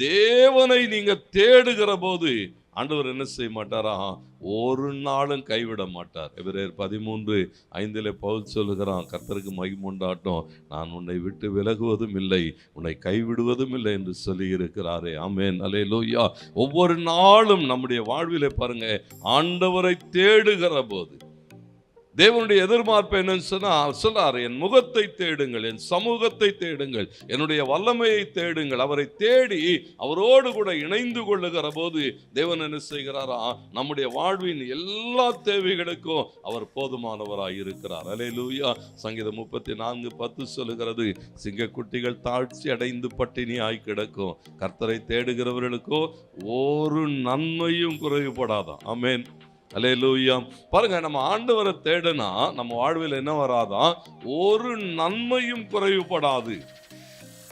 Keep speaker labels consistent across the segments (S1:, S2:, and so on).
S1: தேவனை நீங்க தேடுகிற போது ஆண்டவர் என்ன செய்ய மாட்டாரா? ஒரு நாளும் கைவிட மாட்டார். எபிரேயர் 13:5 பவுல் சொல்லுகிறான், கர்த்தருக்கு மகிமை உண்டாட்டும், நான் உன்னை விட்டு விலகுவதும் இல்லை, உன்னை கைவிடுவதும் இல்லை என்று சொல்லி இருக்கிறாரே. ஆமென், அல்லேலூயா. ஒவ்வொரு நாளும் நம்முடைய வாழ்விலே பாருங்க, ஆண்டவரை தேடுகிற போது தேவனுடைய எதிர்பார்ப்பு என்னன்னு சொன்னார், என் முகத்தை தேடுங்கள், என் சமூகத்தை தேடுங்கள், என்னுடைய வல்லமையை தேடுங்கள். அவரை தேடி அவரோடு கூட இணைந்து கொள்ளுகிற போது தேவன் என்ன செய்கிறாரா? நம்முடைய வாழ்வின் எல்லா தேவைகளுக்கும் அவர் போதுமானவராய் இருக்கிறார். அல்லேலூயா. சங்கீதம் 34:10 சொல்லுகிறது, சிங்கக்குட்டிகள் தாழ்ச்சி அடைந்து பட்டினியாய் கிடக்கும், கர்த்தரை தேடுகிறவர்களுக்கோ ஒரு நன்மையும் குறைவுபடாதான். ஆமென், அல்லேலூயா. பாருங்க, நம்ம ஆண்டவரை தேடினா நம்ம வாழ்வில் என்ன வராதான்? ஒரு நன்மையும் குறைவுபடாது.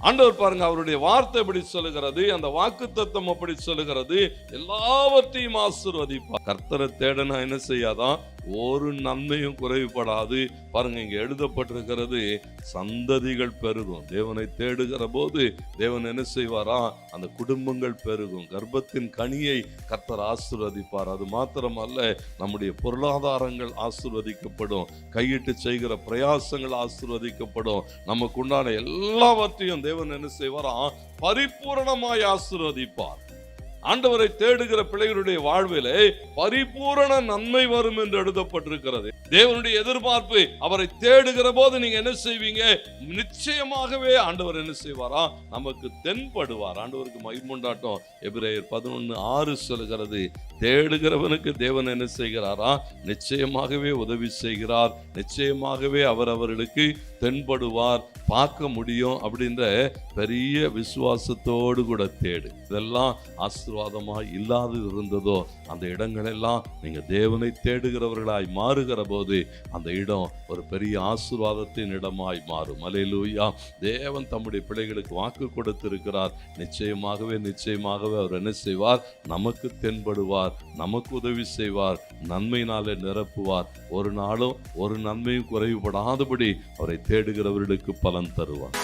S1: ஆண்டவர் பாருங்க, அவருடைய வார்த்தை எப்படி சொல்லுகிறது, அந்த வாக்குத்தத்தம் அப்படி சொல்லுகிறது, எல்லாவற்றையும் ஆசீர்வதிப்பார். கர்த்தரை தேடினா என்ன செய்யாதான்? ஒரு நன்மையும் குறைவுபடாது. பாருங்க, இங்க எழுதப்பட்டிருக்கிறது, சந்ததிகள் பெருகும். தேவனை தேடுகிற போது தேவன் என்ன செய்வாரா? அந்த குடும்பங்கள் பெருகும். கர்ப்பத்தின் கனியை கர்த்தர் ஆசீர்வதிப்பார். அது மாத்திரமல்ல, நம்முடைய பொருளாதாரங்கள் ஆசீர்வதிக்கப்படும், கையிட்டு செய்கிற பிரயாசங்கள் ஆசீர்வதிக்கப்படும். நமக்கு உண்டான எல்லாவற்றையும் தேவன் என்ன செய்வாரா? பரிபூரணமாய் ஆசீர்வதிப்பார். ஆண்டவரை தேடுகிற பிள்ளைகளுடைய வாழ்விலே பரிபூரண நன்மை வரும் என்று எழுதப்பட்டிருக்கிறது. தேவனுடைய எதிர்பார்ப்பு, அவரை தேடுகிற போது நீங்க என்ன செய்வீங்க? நிச்சயமாகவே ஆண்டவர் என்ன செய்வாரா? நமக்கு தென்படுவார். ஆண்டவருக்கு மகிமை உண்டாட்டும். எபிரேயர் 11:6 சொல்லுகிறது, தேடுகிறவனுக்கு தேவன் என்ன செய்கிறாரா? நிச்சயமாகவே உதவி செய்கிறார், நிச்சயமாகவே அவர் அவர்களுக்கு தென்படுவார், பார்க்க முடியும் அப்படின்ற பெரிய விசுவாசத்தோடு கூட தேடு. இதெல்லாம் ஆசீர்வாதமாய் இல்லாது இருந்ததோ அந்த இடங்களெல்லாம் நீங்க தேவனை தேடுகிறவர்களாய் மாறுகிற போது அந்த இடம் ஒரு பெரிய ஆசீர்வாதத்தின் இடமாய் மாறும். அல்லேலூயா. தேவன் தம்முடைய பிள்ளைகளுக்கு வாக்கு கொடுத்திருக்கிறார். நிச்சயமாகவே அவர் என்ன செய்வார்? நமக்கு தென்படுவார், நமக்கு உதவி செய்வார், நன்மையினாலே நிரப்புவார். ஒரு நாளும் ஒரு நன்மையும் குறைவுபடாதபடி அவரை தேடுகிறவர்களுக்கு பலன் தருவார்.